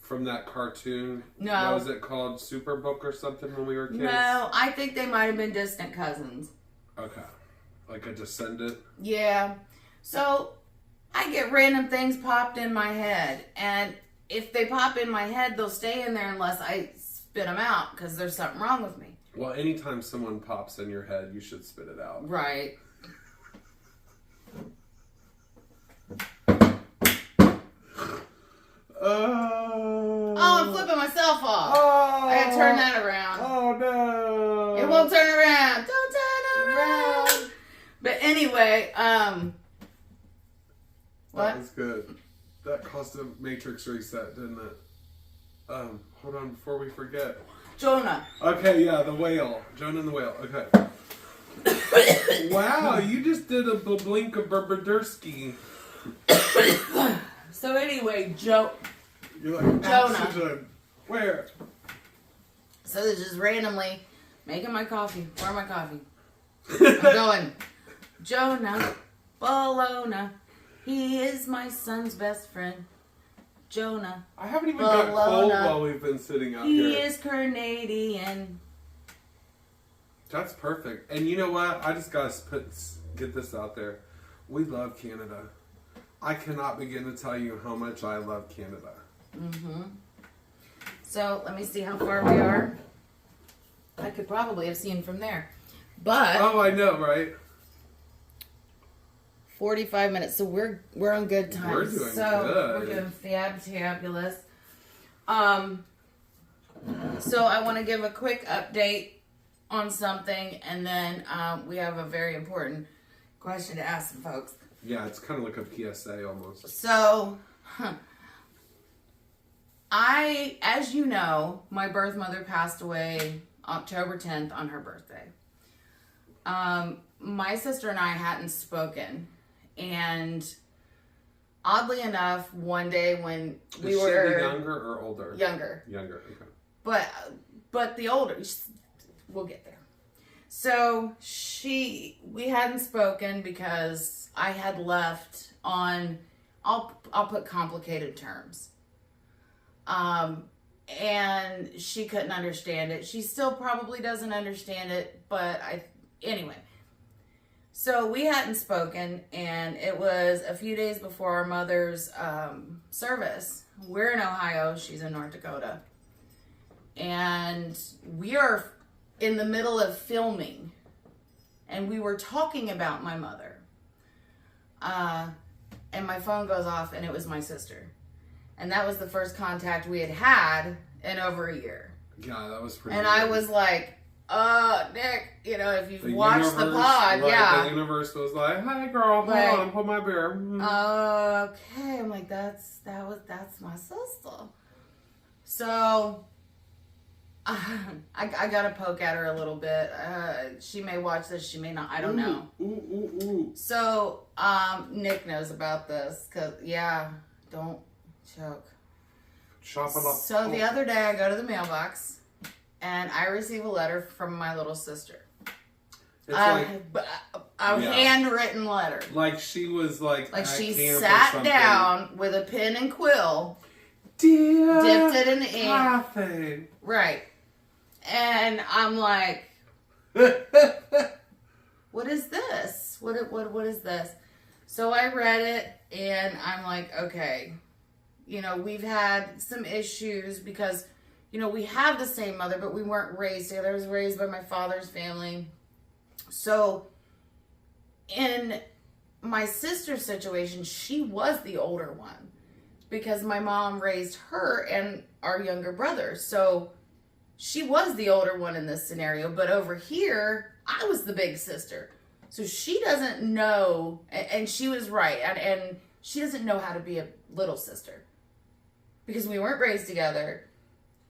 From that cartoon? No. What was it called? Superbook or something when we were kids? No, I think they might have been distant cousins. Okay. Like a descendant? Yeah. So I get random things popped in my head. And if they pop in my head, they'll stay in there unless I spit them out because there's something wrong with me. Well, anytime someone pops in your head, you should spit it out. Right. Oh, I'm flipping myself off. Oh, I gotta turn that around. Oh, no. It won't turn around. Don't turn around. But anyway, what? That was good. That caused a matrix reset, didn't it? Hold on before we forget. Jonah. Okay, yeah, the whale. Jonah and the whale. Okay. Wow, you just did a Blinka Berberdursky. So anyway, You're like, Jonah. oxygen. Where? So this is randomly making my coffee. Pour my coffee. I'm going, Jonah, Bologna. He is my son's best friend. Jonah. I haven't even got cold Bologna. while we've been sitting out He here. is Canadian. That's perfect. And you know what? I just gotta get this out there. We love Canada. I cannot begin to tell you how much I love Canada. Mm-hmm. So let me see how far we are. I could probably have seen from there. But Oh, I know, right? 45 minutes. So we're on good time. We're doing We're good. doing fabulous. So I want to give a quick update on something, and then we have a very important question to ask some folks. Yeah, it's kind of like a PSA almost. So, as you know, my birth mother passed away October 10th on her birthday. My sister and I hadn't spoken, and oddly enough, one day when we Is were she the younger or older? younger, Younger, okay. but the older, we'll get there. So we hadn't spoken because I had left on, I'll put complicated terms. And she couldn't understand it. She still probably doesn't understand it, but anyway. So we hadn't spoken, and it was a few days before our mother's service. We're in Ohio, she's in North Dakota. And we are in the middle of filming, and we were talking about my mother. And my phone goes off, and it was my sister. And that was the first contact we had in over a year. Yeah, that was pretty And good. I was like, Nick, if you've The watched the universe, pod, right, yeah. The universe was like, "Hi, girl, Like, hold on, hold my beer." Okay, I'm like, that's my sister. So I gotta poke at her a little bit. She may watch this, she may not. I don't know. Ooh. So Nick knows about this, cause don't choke. Chop it up. So the other day I go to the mailbox and I receive a letter from my little sister. It's like A Yeah. handwritten letter. like she was like at She camp or sat something. down with a pen and quill, Dear dipped it in the ink. Kathy. Right. And I'm like, what is this? What is this? So I read it and I'm like, okay, we've had some issues because, we have the same mother, but we weren't raised together. I was raised by my father's family. So in my sister's situation, she was the older one because my mom raised her and our younger brother. So she was the older one in this scenario, but over here, I was the big sister. So she doesn't know, and she was right, and she doesn't know how to be a little sister because we weren't raised together,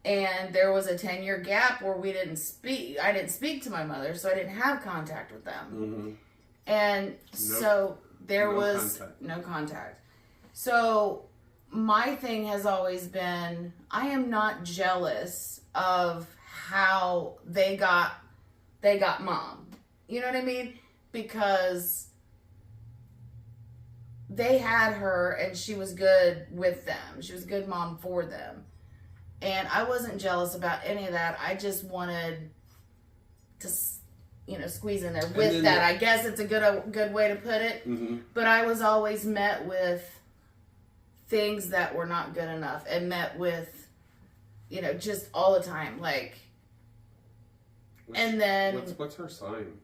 and there was a 10-year gap where we didn't speak. I didn't speak to my mother, so I didn't have contact with them. Mm-hmm. And so there was no contact. So my thing has always been, I am not jealous of how they got mom. You know what I mean? Because they had her and she was good with them. She was a good mom for them. And I wasn't jealous about any of that. I just wanted to, squeeze in there with that. I guess it's a good way to put it. Mm-hmm. But I was always met with things that were not good enough, and met with, just all the time. Like, and then what's her sign?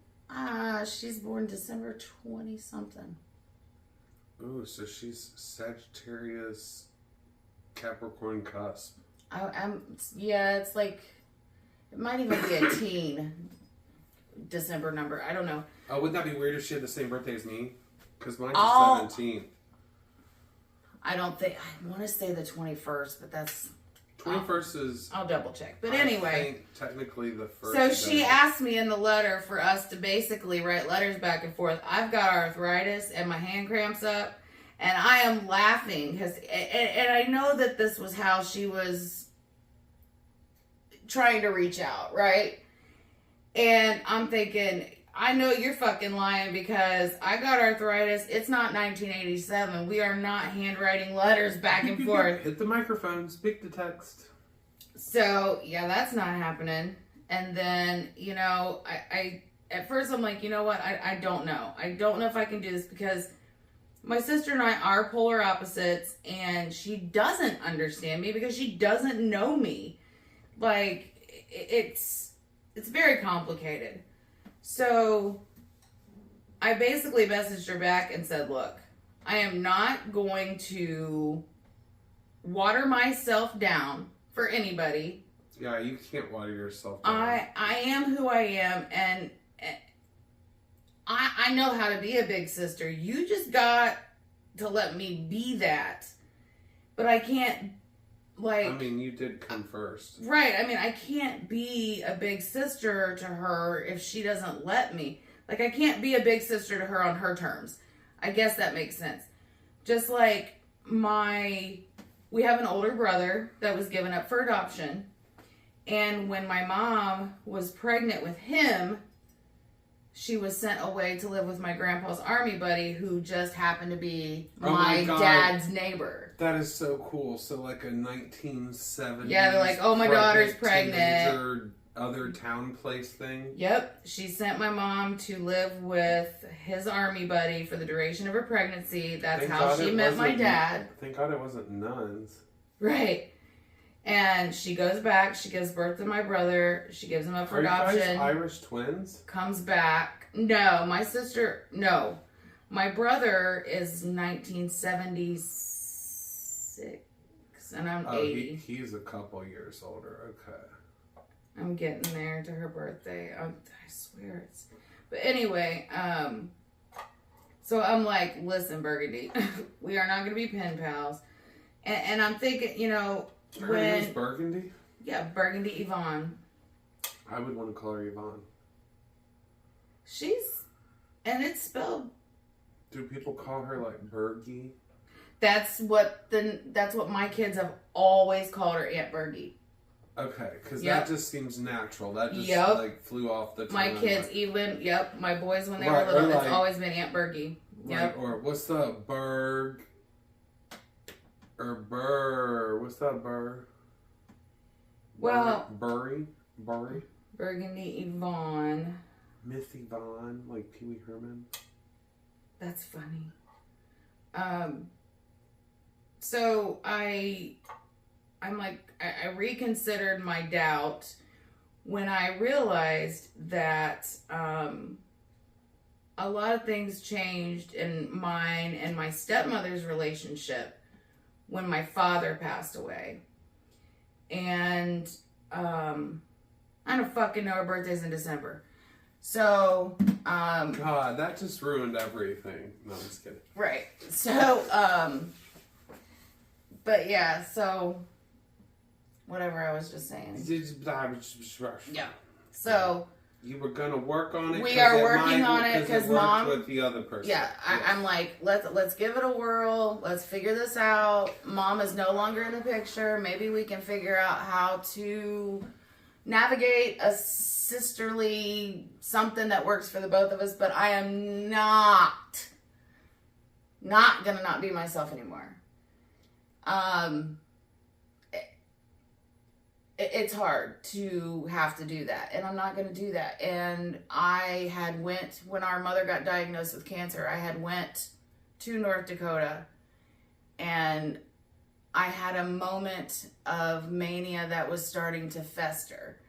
She's born December 20 something. Oh, so she's Sagittarius, Capricorn cusp. It's like, it might even be a teen December number. I don't know. Oh, wouldn't that be weird if she had the same birthday as me? Because mine's the 17th. I don't think, I want to say the 21st, but that's... 21st is... I'll double check. But anyway. I think technically the first... So she asked me in the letter for us to basically write letters back and forth. I've got arthritis and my hand cramps up. And I am laughing because... And I know that this was how she was trying to reach out, right? And I'm thinking... I know you're fucking lying because I got arthritis. It's not 1987. We are not handwriting letters back and forth. Hit the microphone. Speak the text. So, yeah, that's not happening. And then, I at first I'm like, you know what? I don't know. I don't know if I can do this because my sister and I are polar opposites, and she doesn't understand me because she doesn't know me. Like, it's very complicated. So, I basically messaged her back and said, look, I am not going to water myself down for anybody. Yeah, you can't water yourself down. I am who I am, and I know how to be a big sister. You just got to let me be that. But I can't, like... I mean, you did come first. Right. I mean, I can't be a big sister to her if she doesn't let me. Like, I can't be a big sister to her on her terms. I guess that makes sense. Just like we have an older brother that was given up for adoption. And when my mom was pregnant with him, she was sent away to live with my grandpa's army buddy, who just happened to be my dad's neighbor. That is so cool. So like a 1970s... Yeah, they're like, oh, my daughter's pregnant. Teenager, other town place thing. Yep. She sent my mom to live with his army buddy for the duration of her pregnancy. That's how she met my dad. Thank God it wasn't nuns. Right. And she goes back. She gives birth to my brother. She gives him up for adoption. Are you guys Irish twins? Comes back. No, my sister... No. My brother is 1976. And I'm 80. He's a couple years older. Okay. I'm getting there to her birthday. I swear it's... But anyway, so I'm like, listen, Burgundy, we are not going to be pen pals. And I'm thinking, Her name is Burgundy? Yeah, Burgundy Yvonne. I would want to call her Yvonne. And it's spelled... Do people call her like Bergie? That's what my kids have always called her, Aunt Bergie. Okay, because that just seems natural. That just like flew off the tongue. My kids, my boys when they were little, it's always been Aunt Bergie. Yep. Or what's the Berg? Or Burr? What's that Burr? Well, Burry? Burgundy Yvonne. Miss Yvonne, like Pee Wee Herman. That's funny. So I'm like, I reconsidered my doubt when I realized that a lot of things changed in mine and my stepmother's relationship when my father passed away. And I don't fucking know, her birthday's in December. So, God, that just ruined everything. No, I'm just kidding. Right. So, but yeah, so, whatever I was just saying. Yeah. So. You were gonna work on it. We are working on it because Mom with the other person. Yeah, I'm like, let's give it a whirl. Let's figure this out. Mom is no longer in the picture. Maybe we can figure out how to navigate a sisterly something that works for the both of us. But I am not not gonna not be myself anymore. It's hard to have to do that, and I'm not gonna do that. And I had went, when our mother got diagnosed with cancer, I had went to North Dakota, and I had a moment of mania that was starting to fester.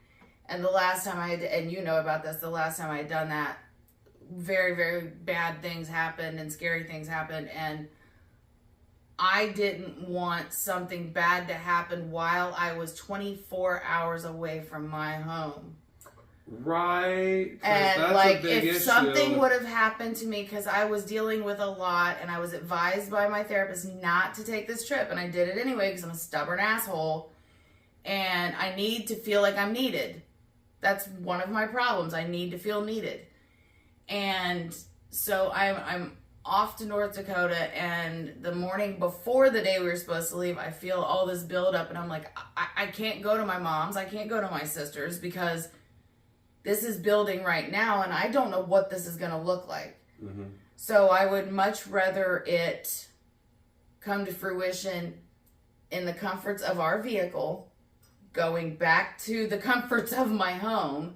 And the last time I had, and you know about this, the last time I had done that, very, very bad things happened and scary things happened. And I didn't want something bad to happen while I was 24 hours away from my home. Right. And that's like, a big if issue. something would have happened to me, because I was dealing with a lot, and I was advised by my therapist not to take this trip, and I did it anyway because I'm a stubborn asshole, and I need to feel like I'm needed. That's one of my problems. I need to feel needed. And so I'm off to North Dakota, and the morning before the day we were supposed to leave, I feel all this build up, and I'm like, I can't go to my mom's, I can't go to my sister's, because this is building right now, and I don't know what this is going to look like. Mm-hmm. So I would much rather it come to fruition in the comforts of our vehicle, going back to the comforts of my home,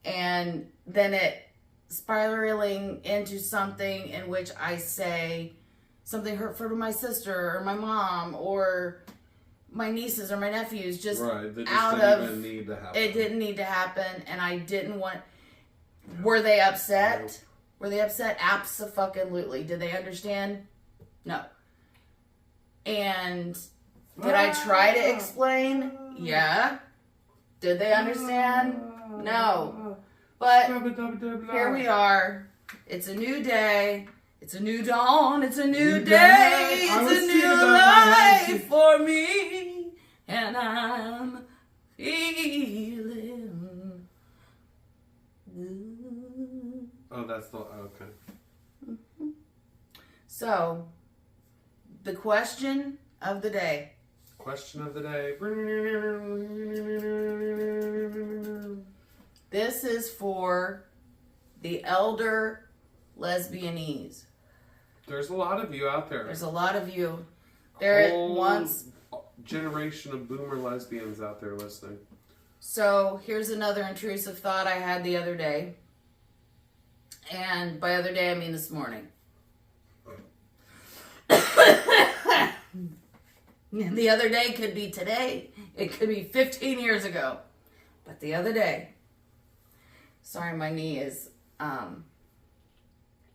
and then it spiraling into something in which I say something hurtful to my sister or my mom or my nieces or my nephews, just right. That just out didn't of even need to happen. It didn't need to happen, and I didn't want. Were they upset? Nope. Were they upset? Abso-fucking-lutely. Did they understand? No. And did I try to explain? Yeah. Did they understand? No. But here we are. It's a new day. It's a new dawn. It's a new day. It's a new life for me. And I'm feeling good. Oh, that's the... Okay. Mm-hmm. So, the question of the day. Question of the day. This is for the elder lesbianese. There's a lot of you out there. There's a lot of you. There once generation of boomer lesbians out there listening. So here's another intrusive thought I had the other day. And by other day, I mean this morning. The other day could be today. It could be 15 years ago. But the other day. Sorry, my knee is...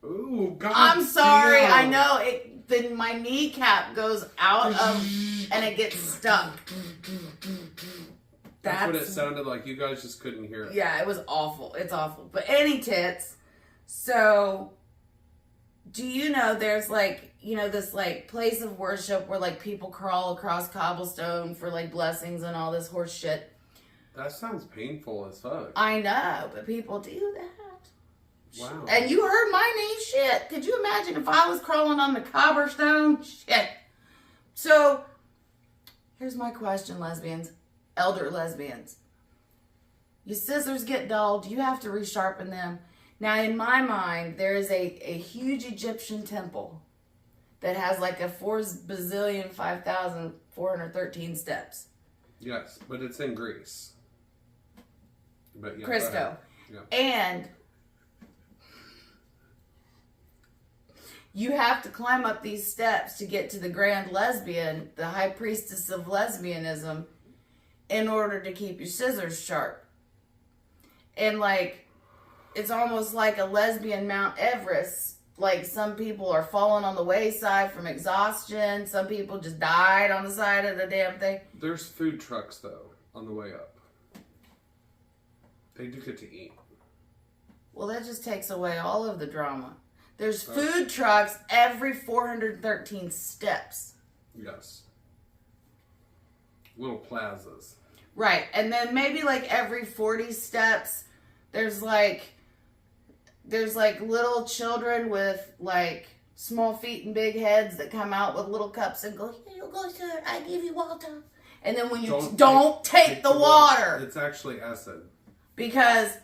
Ooh, God. I'm sorry. Damn. I know. Then my kneecap goes out of... and it gets stuck. That's what it sounded like. You guys just couldn't hear it. Yeah, it was awful. It's awful. But any tits. So, do you know there's like, you know, this like place of worship where like people crawl across cobblestone for like blessings and all this horse shit? That sounds painful as fuck. I know, but people do that. Wow. And you heard my name, shit. Could you imagine if I was crawling on the cobblestone? Shit. So, here's my question, lesbians. Elder lesbians. Your scissors get dull. Do you have to resharpen them? Now, in my mind, there is a huge Egyptian temple that has like a 4,513 steps. Yes, but it's in Greece. But yeah, Crisco. Yeah. And you have to climb up these steps to get to the grand lesbian, the high priestess of lesbianism, in order to keep your scissors sharp. And like, it's almost like a lesbian Mount Everest. Like, some people are falling on the wayside from exhaustion. Some people just died on the side of the damn thing. There's food trucks, though, on the way up. They do get to eat. Well, that just takes away all of the drama. There's food trucks every 413 steps. Yes. Little plazas. Right. And then maybe like every 40 steps, there's like little children with like small feet and big heads that come out with little cups and go, "Here you go, sir. I give you water." And then when you don't take the water. It's actually acid. Because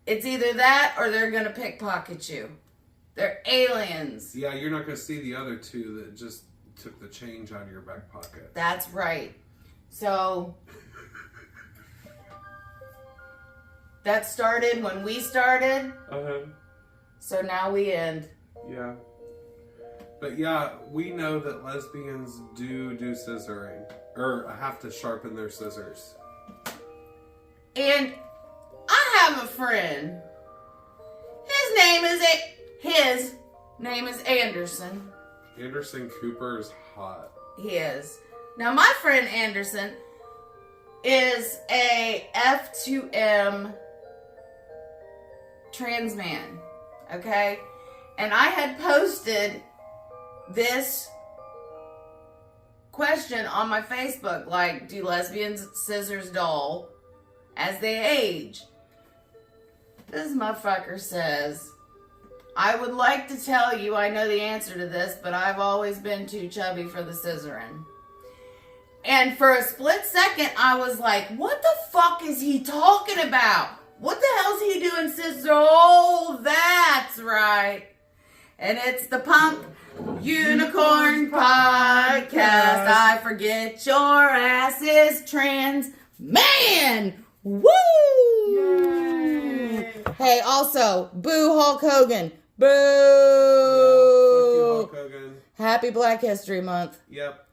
it's either that or they're going to pickpocket you. They're aliens. Yeah, you're not going to see the other two that just took the change out of your back pocket. That's right. So that started when we started. So now we end. Yeah. But yeah, we know that lesbians do scissoring. Or have to sharpen their scissors. And I have a friend. His name is Anderson. Anderson Cooper is hot. He is. Now my friend Anderson is a F2M trans man. Okay? And I had posted this question on my Facebook, like, do lesbians scissors dull as they age? This motherfucker says, I would like to tell you I know the answer to this, but I've always been too chubby for the scissoring. And for a split second, I was like, what the fuck is he talking about? What the hell's he doing scissors? Oh, that's right. And it's the Punk Unicorn Podcast. I forget your ass is trans man. Woo! Yay! Hey, also, boo Hulk Hogan. Boo! Yeah, fuck you, Hulk Hogan. Happy Black History Month. Yep.